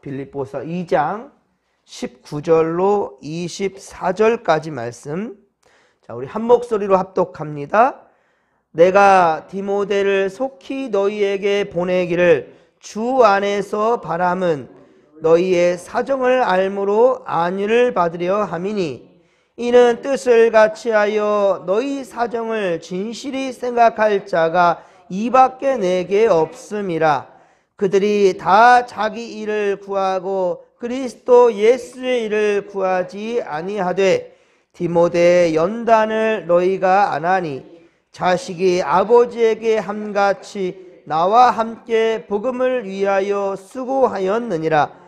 빌립보서 2장 19절로 24절까지 말씀. 자, 우리 한 목소리로 합독합니다. 내가 디모데를 속히 너희에게 보내기를 주 안에서 바람은 너희의 사정을 알므로 안위를 받으려 함이니, 이는 뜻을 같이하여 너희 사정을 진실히 생각할 자가 이밖에 내게 없음이라. 그들이 다 자기 일을 구하고 그리스도 예수의 일을 구하지 아니하되, 디모데의 연단을 너희가 아나니 자식이 아버지에게 함같이 나와 함께 복음을 위하여 수고하였느니라.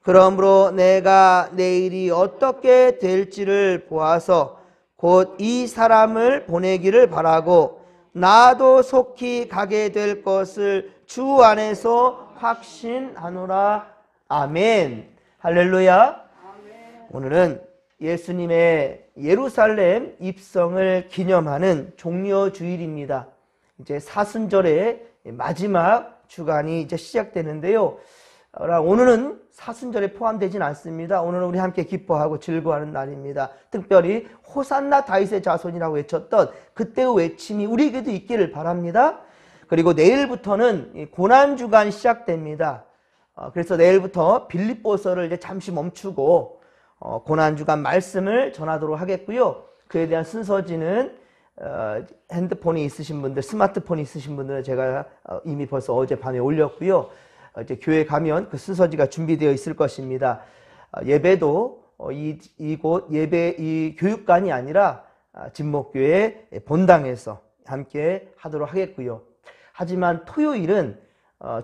그러므로 내가 내일이 어떻게 될지를 보아서 곧 이 사람을 보내기를 바라고, 나도 속히 가게 될 것을 주 안에서 확신하노라. 아멘. 할렐루야. 오늘은 예수님의 예루살렘 입성을 기념하는 종려주일입니다. 이제 사순절의 마지막 주간이 이제 시작되는데요. 오늘은 사순절에 포함되진 않습니다. 오늘은 우리 함께 기뻐하고 즐거워하는 날입니다. 특별히 호산나 다윗의 자손이라고 외쳤던 그때의 외침이 우리에게도 있기를 바랍니다. 그리고 내일부터는 고난주간 시작됩니다. 그래서 내일부터 빌립보서를 이제 잠시 멈추고 고난주간 말씀을 전하도록 하겠고요. 그에 대한 순서지는 핸드폰이 있으신 분들, 스마트폰이 있으신 분들은 제가 이미 벌써 어젯밤에 올렸고요. 이제 교회 가면 그 순서지가 준비되어 있을 것입니다. 예배도 이곳 이 교육관이 아니라 진목교회 본당에서 함께 하도록 하겠고요. 하지만 토요일은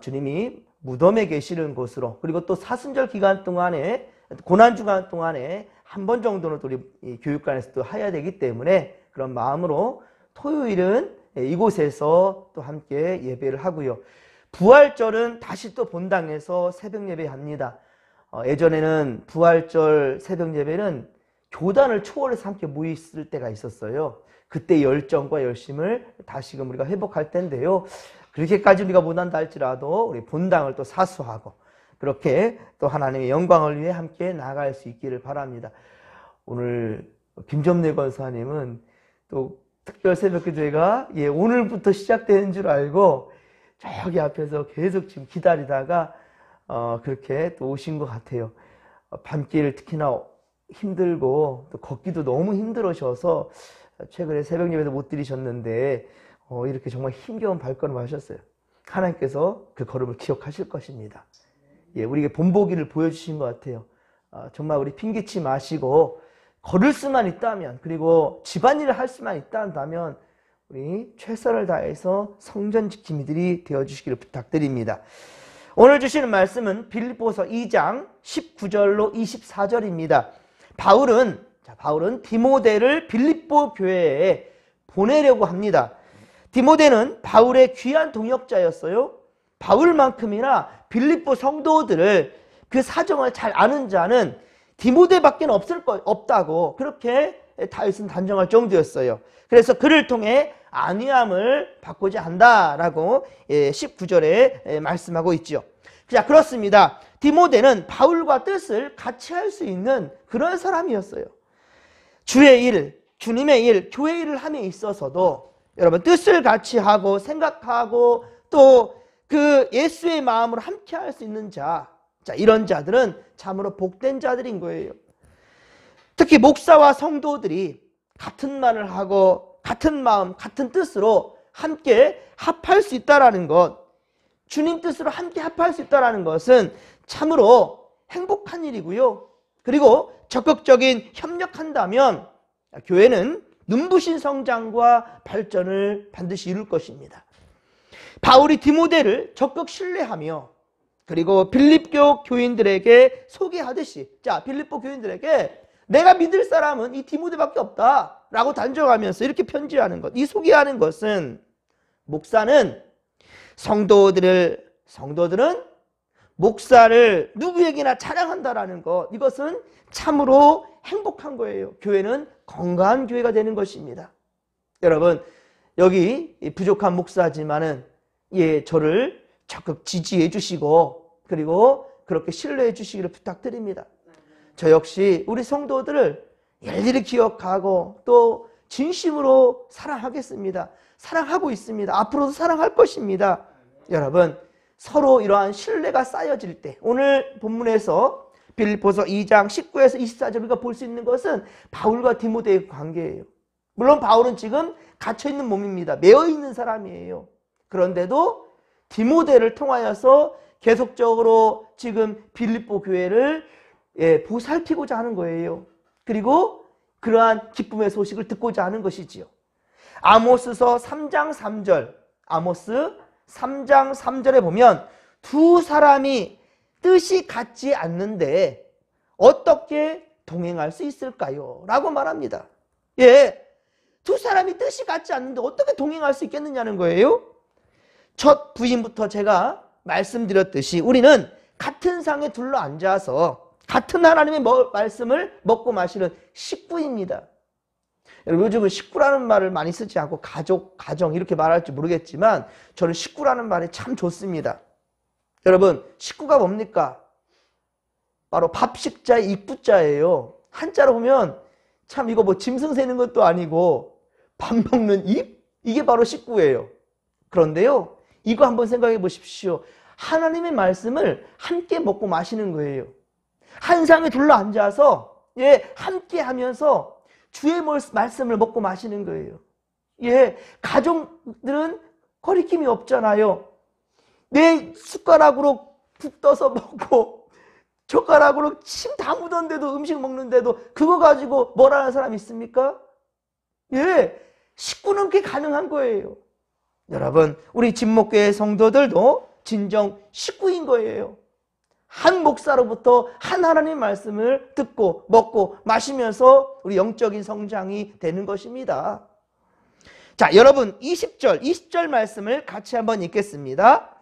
주님이 무덤에 계시는 곳으로, 그리고 또 사순절 기간 동안에, 고난주간 동안에 한 번 정도는 또 우리 교육관에서 또 해야 되기 때문에 그런 마음으로 토요일은 이곳에서 또 함께 예배를 하고요. 부활절은 다시 또 본당에서 새벽 예배합니다. 예전에는 부활절 새벽 예배는 교단을 초월해서 함께 모였을 때가 있었어요. 그때 열정과 열심을 다시금 우리가 회복할 텐데요. 그렇게까지 우리가 못한다 할지라도 우리 본당을 또 사수하고 그렇게 또 하나님의 영광을 위해 함께 나아갈 수 있기를 바랍니다. 오늘 김점래 권사님은 또 특별 새벽기도회가 오늘부터 시작되는 줄 알고 저기 앞에서 계속 지금 기다리다가 그렇게 또 오신 것 같아요. 밤길 특히나 힘들고 또 걷기도 너무 힘들으셔서 최근에 새벽 예배도 못 드리셨는데 이렇게 정말 힘겨운 발걸음 하셨어요. 하나님께서 그 걸음을 기억하실 것입니다. 우리에게 본보기를 보여주신 것 같아요. 정말 우리 핑계치 마시고 걸을 수만 있다면, 그리고 집안일을 할 수만 있다면 우리 최선을 다해서 성전 지킴이들이 되어주시기를 부탁드립니다. 오늘 주시는 말씀은 빌립보서 2장 19절로 24절입니다. 바울은 디모데를 빌립보 교회에 보내려고 합니다. 디모데는 바울의 귀한 동역자였어요. 바울만큼이나 빌립보 성도들을 그 사정을 잘 아는 자는 디모데밖에 없다고 그렇게 다윗은 단정할 정도였어요. 그래서 그를 통해 안위함을 받고자 한다라고 19절에 말씀하고 있죠. 자, 그렇습니다. 디모데는 바울과 뜻을 같이 할 수 있는 그런 사람이었어요. 주의 일, 주님의 일, 교회 일을 함에 있어서도 여러분 뜻을 같이 하고 생각하고 또 그 예수의 마음으로 함께 할 수 있는 자, 이런 자들은 참으로 복된 자들인 거예요. 특히 목사와 성도들이 같은 말을 하고 같은 마음, 같은 뜻으로 함께 합할 수 있다는 것, 주님 뜻으로 함께 합할 수 있다는 것은 참으로 행복한 일이고요. 그리고 적극적인 협력한다면 교회는 눈부신 성장과 발전을 반드시 이룰 것입니다. 바울이 디모데를 적극 신뢰하며 그리고 빌립교 교인들에게 소개하듯이, 빌립보 교인들에게 내가 믿을 사람은 이 디모데밖에 없다라고 단정하면서 이렇게 편지하는 것, 이 소개하는 것은 목사는 성도들은 목사를 누구에게나 자랑한다라는 것, 이것은 참으로 행복한 거예요. 교회는 건강한 교회가 되는 것입니다. 여러분, 여기 부족한 목사지만은 저를 적극 지지해 주시고 그리고 그렇게 신뢰해 주시기를 부탁드립니다. 저 역시 우리 성도들을 일일이 기억하고 또 진심으로 사랑하겠습니다. 사랑하고 있습니다. 앞으로도 사랑할 것입니다. 여러분, 서로 이러한 신뢰가 쌓여질 때, 오늘 본문에서 빌립보서 2장 19에서 24절 우리가 볼 수 있는 것은 바울과 디모데의 관계예요. 물론 바울은 지금 갇혀있는 몸입니다. 매어있는 사람이에요. 그런데도 디모데를 통하여서 계속적으로 지금 빌립보 교회를 보살피고자 하는 거예요. 그리고 그러한 기쁨의 소식을 듣고자 하는 것이지요. 아모스서 3장 3절, 아모스 3장 3절에 보면 두 사람이 뜻이 같지 않는데 어떻게 동행할 수 있을까요? 라고 말합니다. 두 사람이 뜻이 같지 않는데 어떻게 동행할 수 있겠느냐는 거예요. 첫 부인부터 제가 말씀드렸듯이 우리는 같은 상에 둘러앉아서 같은 하나님의 말씀을 먹고 마시는 식구입니다. 여러분, 요즘은 식구라는 말을 많이 쓰지 않고 가족, 가정 이렇게 말할지 모르겠지만 저는 식구라는 말이 참 좋습니다. 여러분, 식구가 뭡니까? 바로 밥식자의 입구자예요. 한자로 보면 참 이거 뭐 짐승 세는 것도 아니고 밥 먹는 입? 이게 바로 식구예요. 그런데요, 이거 한번 생각해 보십시오. 하나님의 말씀을 함께 먹고 마시는 거예요. 한 상에 둘러앉아서 함께 하면서 주의 말씀을 먹고 마시는 거예요. 가족들은 거리낌이 없잖아요. 내 숟가락으로 국 떠서 먹고 젓가락으로 침 다 묻었는데도 음식 먹는데도 그거 가지고 뭐라는 사람 있습니까? 식구는 그게 가능한 거예요. 여러분, 우리 진목교회 성도들도 진정 식구인 거예요. 한 목사로부터 한 하나님 말씀을 듣고 먹고 마시면서 우리 영적인 성장이 되는 것입니다. 자, 여러분 20절 말씀을 같이 한번 읽겠습니다.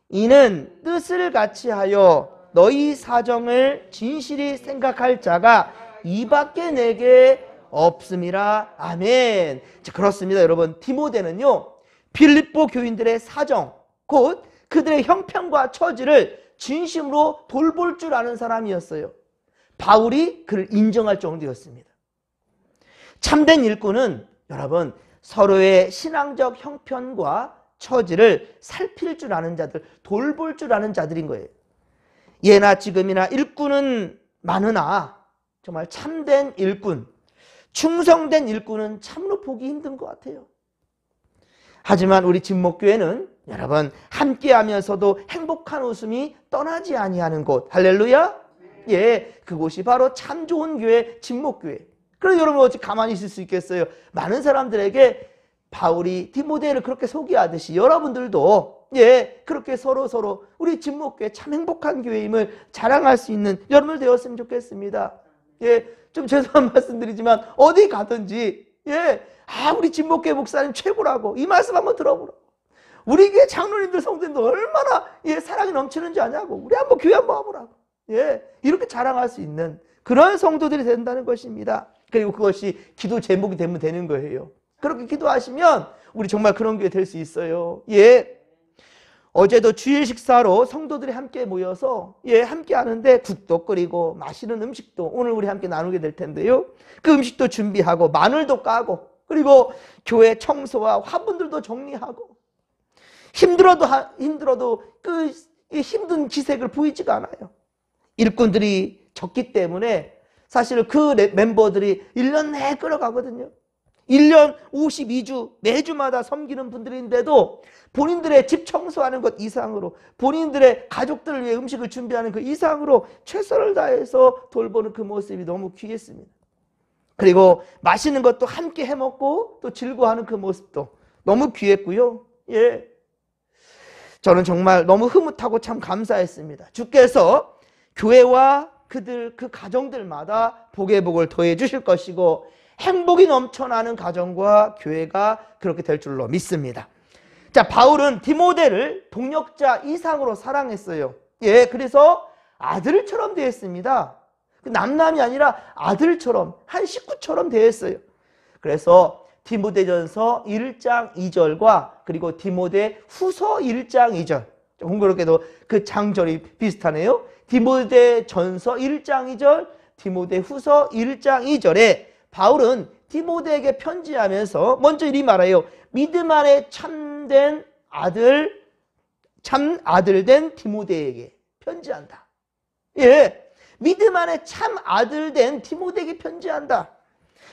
이는 뜻을 같이 하여 너희 사정을 진실히 생각할 자가 이밖에 내게 없음이라. 아멘. 자, 그렇습니다. 여러분, 디모데는요 빌립보 교인들의 사정, 곧 그들의 형편과 처지를 진심으로 돌볼 줄 아는 사람이었어요. 바울이 그를 인정할 정도였습니다. 참된 일꾼은 여러분 서로의 신앙적 형편과 처지를 살필 줄 아는 자들, 돌볼 줄 아는 자들인 거예요. 예나 지금이나 일꾼은 많으나 정말 참된 일꾼, 충성된 일꾼은 참으로 보기 힘든 것 같아요. 하지만 우리 진목교회는 여러분 함께하면서도 행복한 웃음이 떠나지 아니하는 곳, 할렐루야. 그곳이 바로 참 좋은 교회, 진목교회. 그래서 여러분 어찌 가만히 있을 수 있겠어요? 많은 사람들에게 바울이 디모데를 그렇게 소개하듯이 여러분들도 그렇게 서로 우리 진목교회 참 행복한 교회임을 자랑할 수 있는 여러분들 되었으면 좋겠습니다. 좀 죄송한 말씀드리지만 어디 가든지 우리 진목교회 목사님 최고라고 이 말씀 한번 들어보라고. 우리 교회 장로님들 성도님들 얼마나 사랑이 넘치는지 아냐고. 우리 한번 교회 한번 와보라고. 이렇게 자랑할 수 있는 그런 성도들이 된다는 것입니다. 그리고 그것이 기도 제목이 되면 되는 거예요. 그렇게 기도하시면 우리 정말 그런 교회 될 수 있어요. 어제도 주일 식사로 성도들이 함께 모여서 함께 하는데 국도 끓이고 맛있는 음식도 오늘 우리 함께 나누게 될 텐데요. 그 음식도 준비하고 마늘도 까고 그리고 교회 청소와 화분들도 정리하고 힘들어도 그 힘든 기색을 보이지가 않아요. 일꾼들이 적기 때문에 사실 그 멤버들이 1년 내에 끌어가거든요. 1년 52주 매주마다 섬기는 분들인데도 본인들의 집 청소하는 것 이상으로 본인들의 가족들을 위해 음식을 준비하는 그 이상으로 최선을 다해서 돌보는 그 모습이 너무 귀했습니다. 그리고 맛있는 것도 함께 해먹고 또 즐거워하는 그 모습도 너무 귀했고요. 저는 정말 너무 흐뭇하고 참 감사했습니다. 주께서 교회와 그 가정들마다 복의 복을 더해 주실 것이고 행복이 넘쳐나는 가정과 교회가 그렇게 될 줄로 믿습니다. 자, 바울은 디모데를 동역자 이상으로 사랑했어요. 그래서 아들처럼 대했습니다. 남남이 아니라 아들처럼, 한 식구처럼 대했어요. 그래서 디모데전서 1장 2절과 그리고 디모데 후서 1장 2절, 공교롭게도 그 장절이 비슷하네요. 디모데전서 1장 2절, 디모데후서 1장 2절에 바울은 디모데에게 편지하면서 먼저 이리 말해요. 믿음 안에 참된 아들, 참 아들 된 디모데에게 편지한다. 예, 믿음 안에 참 아들 된 디모데에게 편지한다.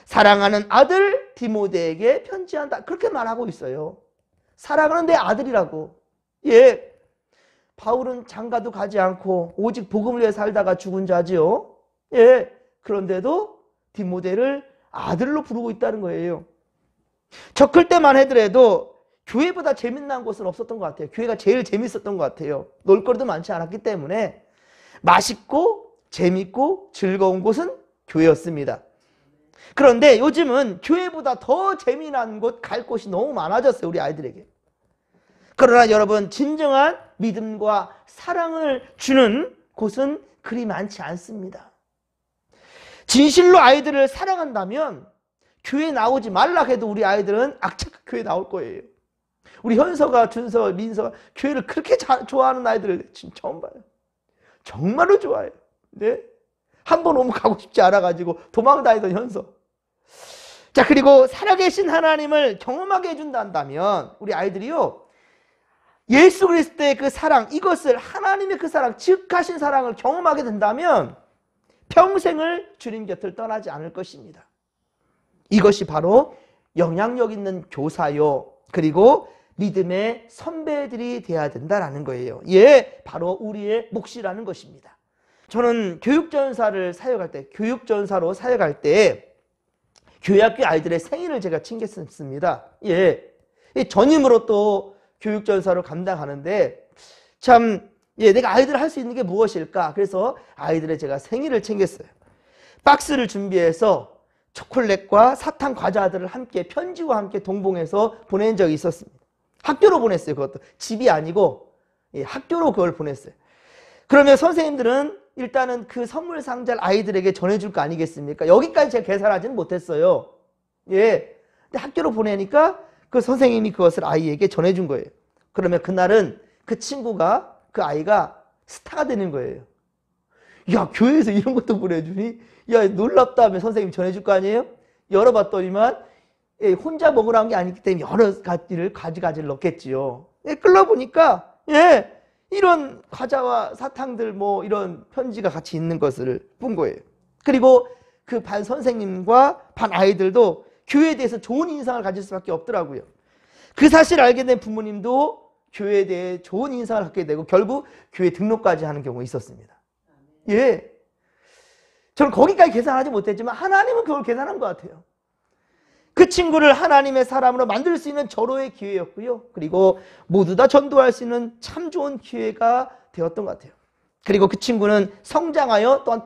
사랑하는 아들 디모데에게 편지한다. 그렇게 말하고 있어요. 사랑하는 내 아들이라고. 예, 바울은 장가도 가지 않고 오직 복음을 위해 살다가 죽은 자지요. 예, 그런데도 디모데를 아들로 부르고 있다는 거예요. 저 클 때만 하더라도 교회보다 재미난 곳은 없었던 것 같아요. 교회가 제일 재밌었던 것 같아요. 놀거리도 많지 않았기 때문에 맛있고 재밌고 즐거운 곳은 교회였습니다. 그런데 요즘은 교회보다 더 재미난 곳 갈 곳이 너무 많아졌어요. 우리 아이들에게. 그러나 여러분, 진정한 믿음과 사랑을 주는 곳은 그리 많지 않습니다. 진실로 아이들을 사랑한다면 교회 나오지 말라 해도 우리 아이들은 악착 교회 나올 거예요. 우리 현서가, 준서, 민서가 교회를 그렇게 좋아하는 아이들을 지금 처음 봐요. 정말로 좋아해요. 네? 한 번 오면 가고 싶지 않아가지고 도망다니던 현서. 자, 그리고 살아계신 하나님을 경험하게 해준다면 우리 아이들이요, 예수 그리스도의 그 사랑, 이것을 하나님의 그 사랑, 즉하신 사랑을 경험하게 된다면 평생을 주님 곁을 떠나지 않을 것입니다. 이것이 바로 영향력 있는 교사요, 그리고 믿음의 선배들이 돼야 된다는 거예요. 예, 바로 우리의 몫이라는 것입니다. 저는 교육전사를 사역할 때, 교육전사로 사역할 때 교회학교 아이들의 생일을 제가 챙겼습니다. 예, 전임으로 또 교육전사로 감당하는데 참, 예, 내가 아이들 할 수 있는 게 무엇일까? 그래서 아이들의 제가 생일을 챙겼어요. 박스를 준비해서 초콜릿과 사탕 과자들을 함께 편지와 함께 동봉해서 보낸 적이 있었습니다. 학교로 보냈어요. 그것도 집이 아니고, 예, 학교로 그걸 보냈어요. 그러면 선생님들은 일단은 그 선물 상자를 아이들에게 전해줄 거 아니겠습니까? 여기까지 제가 계산하지는 못했어요. 예, 근데 학교로 보내니까 그 선생님이 그것을 아이에게 전해준 거예요. 그러면 그날은 그 친구가, 그 아이가 스타가 되는 거예요. 야, 교회에서 이런 것도 보내주니? 야, 놀랍다 하면 선생님이 전해줄 거 아니에요? 열어봤더니만, 예, 혼자 먹으라는 게 아니기 때문에 여러 가지를, 가지가지를 넣겠지요. 예, 끌어보니까, 예, 이런 과자와 사탕들, 뭐 이런 편지가 같이 있는 것을 본 거예요. 그리고 그 반 선생님과 반 아이들도 교회에 대해서 좋은 인상을 가질 수밖에 없더라고요. 그 사실을 알게 된 부모님도 교회에 대해 좋은 인상을 갖게 되고 결국 교회 등록까지 하는 경우가 있었습니다. 예, 저는 거기까지 계산하지 못했지만 하나님은 그걸 계산한 것 같아요. 그 친구를 하나님의 사람으로 만들 수 있는 절호의 기회였고요. 그리고 모두 다 전도할 수 있는 참 좋은 기회가 되었던 것 같아요. 그리고 그 친구는 성장하여 또한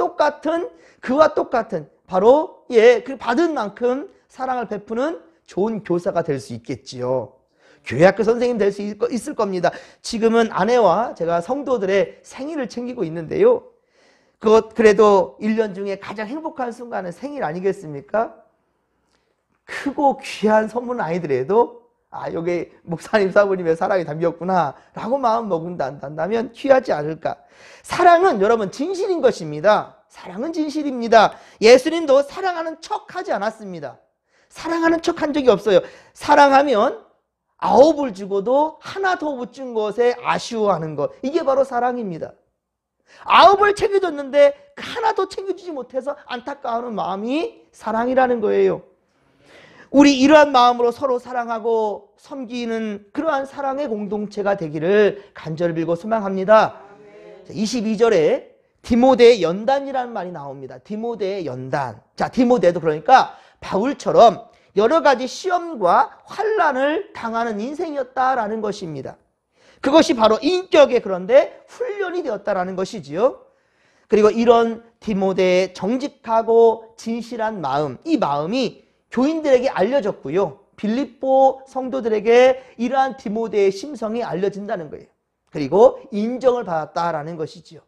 그와 똑같은 바로, 예, 그 받은 만큼 사랑을 베푸는 좋은 교사가 될 수 있겠지요. 교회학교 선생님 될 수 있을 겁니다. 지금은 아내와 제가 성도들의 생일을 챙기고 있는데요. 그래도 1년 중에 가장 행복한 순간은 생일 아니겠습니까? 크고 귀한 선물은 아니더라도 아, 여기 목사님 사부님의 사랑이 담겼구나 라고 마음 먹는다면 귀하지 않을까. 사랑은 여러분 진실인 것입니다. 사랑은 진실입니다. 예수님도 사랑하는 척 하지 않았습니다. 사랑하는 척 한 적이 없어요. 사랑하면 9을 주고도 하나 더 못 준 것에 아쉬워하는 것, 이게 바로 사랑입니다. 9을 챙겨줬는데 하나 더 챙겨주지 못해서 안타까워하는 마음이 사랑이라는 거예요. 우리 이러한 마음으로 서로 사랑하고 섬기는 그러한 사랑의 공동체가 되기를 간절히 빌고 소망합니다. 22절에 디모데의 연단이라는 말이 나옵니다. 디모데의 연단. 자, 디모데도 그러니까 바울처럼 여러 가지 시험과 환난을 당하는 인생이었다라는 것입니다. 그것이 바로 인격의 그런데 훈련이 되었다라는 것이지요. 그리고 이런 디모데의 정직하고 진실한 마음, 이 마음이 교인들에게 알려졌고요. 빌립보 성도들에게 이러한 디모데의 심성이 알려진다는 거예요. 그리고 인정을 받았다라는 것이지요.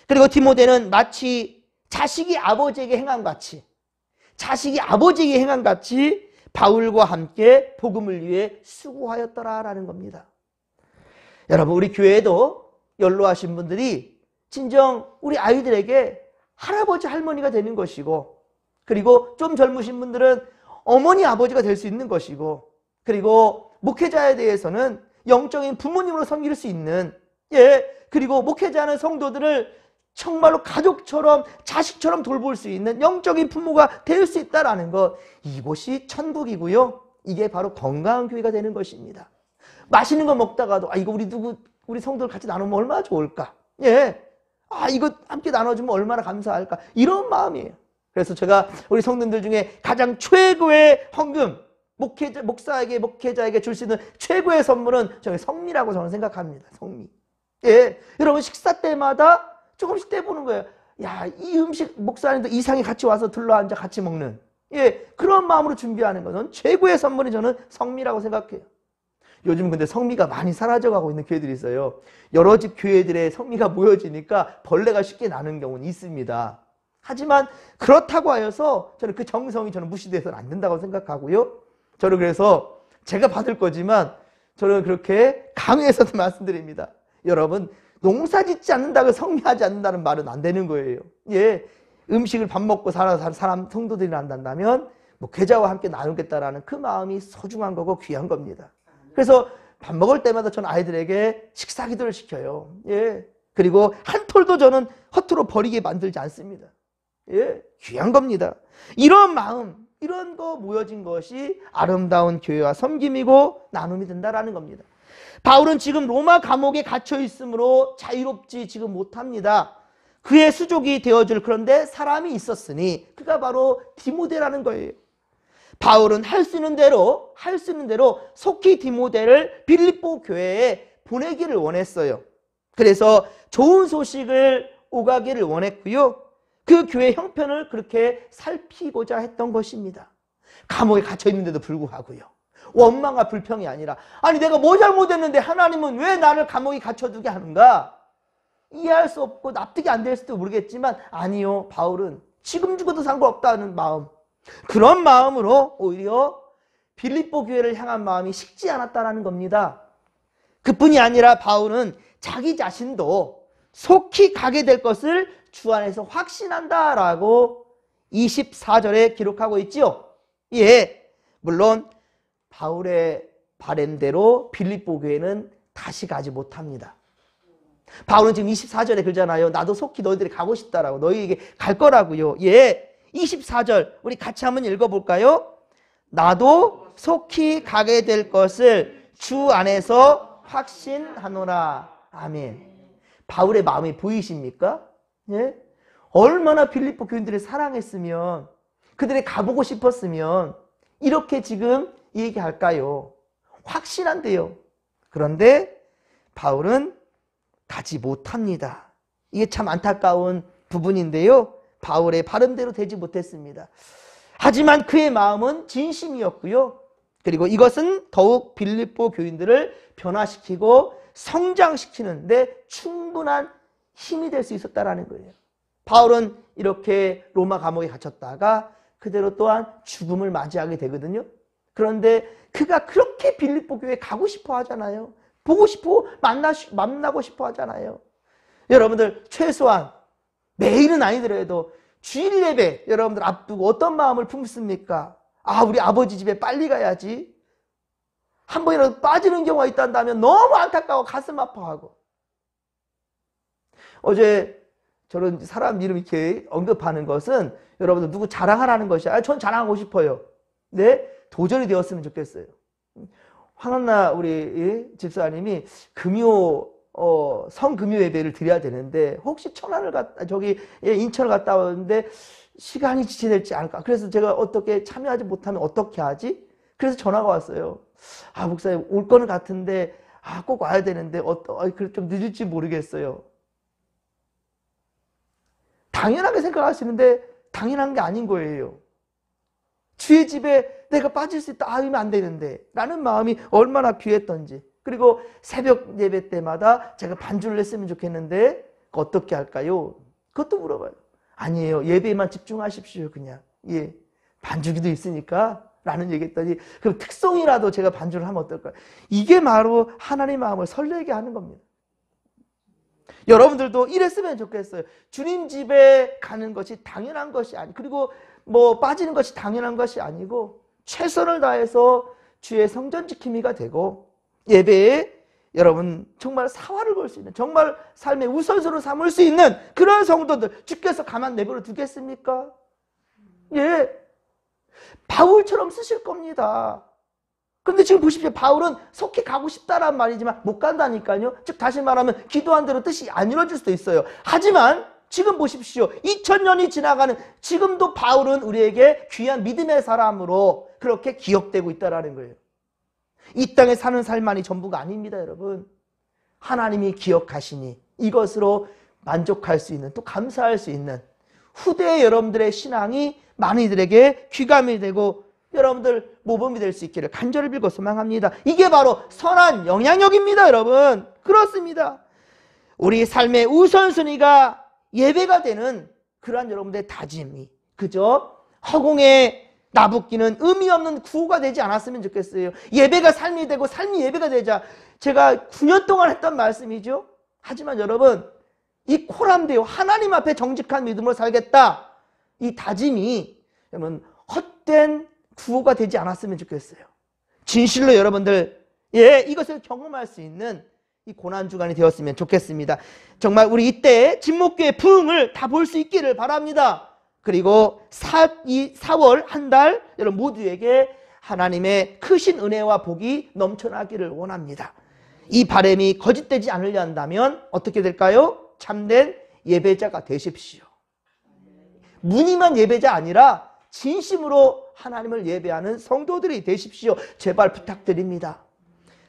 그리고 디모데는 마치 자식이 아버지에게 행한 같이 바울과 함께 복음을 위해 수고하였더라라는 겁니다. 여러분, 우리 교회에도 연로하신 분들이 진정 우리 아이들에게 할아버지 할머니가 되는 것이고, 그리고 좀 젊으신 분들은 어머니 아버지가 될 수 있는 것이고, 그리고 목회자에 대해서는 영적인 부모님으로 섬길 수 있는, 그리고 목회자는 성도들을 정말로 가족처럼 자식처럼 돌볼 수 있는 영적인 부모가 될 수 있다라는 것, 이곳이 천국이고요. 이게 바로 건강한 교회가 되는 것입니다. 맛있는 거 먹다가도 이거 우리 성도들 같이 나누면 얼마나 좋을까? 이거 함께 나눠주면 얼마나 감사할까? 이런 마음이에요. 그래서 제가 우리 성도들 중에 가장 최고의 헌금, 목사에게 줄 수 있는 최고의 선물은 저는 성미라고 저는 생각합니다. 성미. 여러분 식사 때마다 조금씩 떼보는 거예요. 이 음식 목사님도 이상이 같이 와서 둘러앉아 같이 먹는, 그런 마음으로 준비하는 것은 최고의 선물이 저는 성미라고 생각해요. 요즘 근데 성미가 많이 사라져가고 있는 교회들이 있어요. 여러 집 교회들의 성미가 모여지니까 벌레가 쉽게 나는 경우는 있습니다. 하지만 그렇다고 하여서 저는 그 정성이 저는 무시돼서는 안 된다고 생각하고요. 저는 그래서 제가 받을 거지만 저는 그렇게 강요해서도 말씀드립니다. 여러분, 농사 짓지 않는다고 성미하지 않는다는 말은 안 되는 거예요. 음식을 밥 먹고 살아서 사람 성도들이 난다면 계좌와 함께 나누겠다라는 그 마음이 소중한 거고 귀한 겁니다. 그래서 밥 먹을 때마다 저는 아이들에게 식사 기도를 시켜요. 그리고 한 톨도 저는 허투루 버리게 만들지 않습니다. 귀한 겁니다. 이런 마음, 이런 거 모여진 것이 아름다운 교회와 섬김이고 나눔이 된다라는 겁니다. 바울은 지금 로마 감옥에 갇혀 있으므로 자유롭지 지금 못합니다. 그의 수족이 되어줄 그런데 사람이 있었으니 그가 바로 디모데라는 거예요. 바울은 할 수 있는 대로 속히 디모데를 빌립보 교회에 보내기를 원했어요. 그래서 좋은 소식을 오가기를 원했고요. 그 교회 형편을 그렇게 살피고자 했던 것입니다. 감옥에 갇혀 있는데도 불구하고요. 원망과 불평이 아니라 내가 뭐 잘못했는데 하나님은 왜 나를 감옥에 갇혀두게 하는가? 이해할 수 없고 납득이 안 될지도 모르겠지만 아니요. 바울은 지금 죽어도 상관없다는 마음, 그런 마음으로 오히려 빌립보 교회를 향한 마음이 식지 않았다는 겁니다. 그뿐이 아니라 바울은 자기 자신도 속히 가게 될 것을 주 안에서 확신한다라고 24절에 기록하고 있지요. 물론 바울의 바램대로 빌립보 교회는 다시 가지 못합니다. 바울은 지금 24절에 그러잖아요. 나도 속히 너희들이 가고 싶다라고, 너희에게 갈 거라고요. 24절 우리 같이 한번 읽어볼까요? 나도 속히 가게 될 것을 주 안에서 확신하노라. 아멘. 바울의 마음이 보이십니까? 얼마나 빌립보 교인들을 사랑했으면, 그들이 가보고 싶었으면 이렇게 지금 얘기할까요? 확신한대요. 그런데 바울은 가지 못합니다. 이게 참 안타까운 부분인데요. 바울의 바름대로 되지 못했습니다. 하지만 그의 마음은 진심이었고요. 그리고 이것은 더욱 빌립보 교인들을 변화시키고 성장시키는 데 충분한 힘이 될 수 있었다는 거예요. 바울은 이렇게 로마 감옥에 갇혔다가 그대로 또한 죽음을 맞이하게 되거든요. 그런데 그가 그렇게 빌립보 교회에 가고 싶어 하잖아요. 보고 싶어, 만나고 싶어 하잖아요. 여러분들 최소한 매일은 아니더라도 주일 예배 여러분들 앞두고 어떤 마음을 품습니까? 우리 아버지 집에 빨리 가야지. 한 번이라도 빠지는 경우가 있다면 너무 안타까워 가슴 아파하고. 어제 저런 사람 이름 이렇게 언급하는 것은 여러분들 누구 자랑하라는 것이야. 전 자랑하고 싶어요. 네? 도전이 되었으면 좋겠어요. 황한나 우리 집사님이 성금요 예배를 드려야 되는데 혹시 인천을 갔다 왔는데 시간이 지체될지 않을까. 그래서 제가 어떻게 참여하지 못하면 어떻게 하지? 그래서 전화가 왔어요. 목사님 올 거는 같은데 꼭 와야 되는데 좀 늦을지 모르겠어요. 당연하게 생각하시는데 당연한 게 아닌 거예요. 주의 집에 내가 빠질 수 있다. 이러면 안 되는데 라는 마음이 얼마나 귀했던지. 그리고 새벽 예배 때마다 제가 반주를 했으면 좋겠는데 어떻게 할까요? 그것도 물어봐요. 아니에요. 예배에만 집중하십시오. 그냥. 반주기도 있으니까 라는 얘기했더니 그럼 특송이라도 제가 반주를 하면 어떨까요? 이게 바로 하나님의 마음을 설레게 하는 겁니다. 여러분들도 이랬으면 좋겠어요. 주님 집에 가는 것이 당연한 것이 아니고, 그리고 뭐 빠지는 것이 당연한 것이 아니고, 최선을 다해서 주의 성전 지킴이가 되고, 예배에 여러분 정말 사활을 걸 수 있는, 정말 삶의 우선순위로 삼을 수 있는 그런 성도들, 주께서 가만 내버려 두겠습니까? 예, 바울처럼 쓰실 겁니다. 그런데 지금 보십시오. 바울은 속히 가고 싶다란 말이지만 못 간다니까요. 즉 다시 말하면 기도한 대로 뜻이 안 이루어질 수도 있어요. 하지만 지금 보십시오. 2000년이 지나가는 지금도 바울은 우리에게 귀한 믿음의 사람으로 그렇게 기억되고 있다는 거예요. 이 땅에 사는 삶만이 전부가 아닙니다, 여러분. 하나님이 기억하시니 이것으로 만족할 수 있는, 또 감사할 수 있는 후대의 여러분들의 신앙이 많이들에게 귀감이 되고 여러분들 모범이 될 수 있기를 간절히 빌고 소망합니다. 이게 바로 선한 영향력입니다, 여러분. 그렇습니다. 우리 삶의 우선순위가 예배가 되는 그러한 여러분들의 다짐이 그저 허공에 나붓기는 의미 없는 구호가 되지 않았으면 좋겠어요. 예배가 삶이 되고 삶이 예배가 되자. 제가 9년 동안 했던 말씀이죠. 하지만 여러분, 이 코람데오 하나님 앞에 정직한 믿음으로 살겠다, 이 다짐이 여러분 헛된 구호가 되지 않았으면 좋겠어요. 진실로 여러분들 이것을 경험할 수 있는 이 고난주간이 되었으면 좋겠습니다. 정말 우리 이때 진목교의 부흥을 다 볼 수 있기를 바랍니다. 그리고 4월 한 달 여러분 모두에게 하나님의 크신 은혜와 복이 넘쳐나기를 원합니다. 이 바람이 거짓되지 않으려 한다면 어떻게 될까요? 참된 예배자가 되십시오. 무늬만 예배자 아니라 진심으로 하나님을 예배하는 성도들이 되십시오. 제발 부탁드립니다.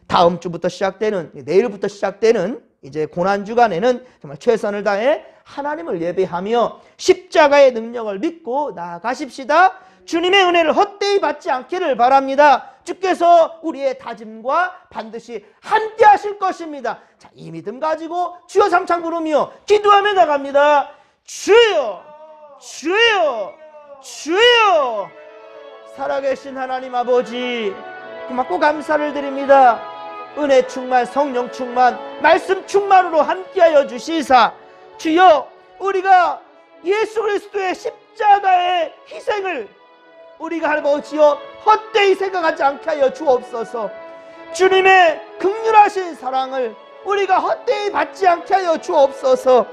다음 주부터 시작되는, 내일부터 시작되는 이제 고난주간에는 정말 최선을 다해 하나님을 예배하며 십자가의 능력을 믿고 나아가십시다. 주님의 은혜를 헛되이 받지 않기를 바랍니다. 주께서 우리의 다짐과 반드시 함께 하실 것입니다. 자, 이 믿음 가지고 주여 삼창 부르며 기도하며 나갑니다. 주여, 주여, 주여. 살아계신 하나님 아버지, 고맙고 감사를 드립니다. 은혜 충만, 성령 충만, 말씀 충만으로 함께하여 주시사 주여, 우리가 예수 그리스도의 십자가의 희생을 우리가 아버지여 헛되이 생각하지 않게 하여 주옵소서. 주님의 긍휼하신 사랑을 우리가 헛되이 받지 않게 하여 주옵소서.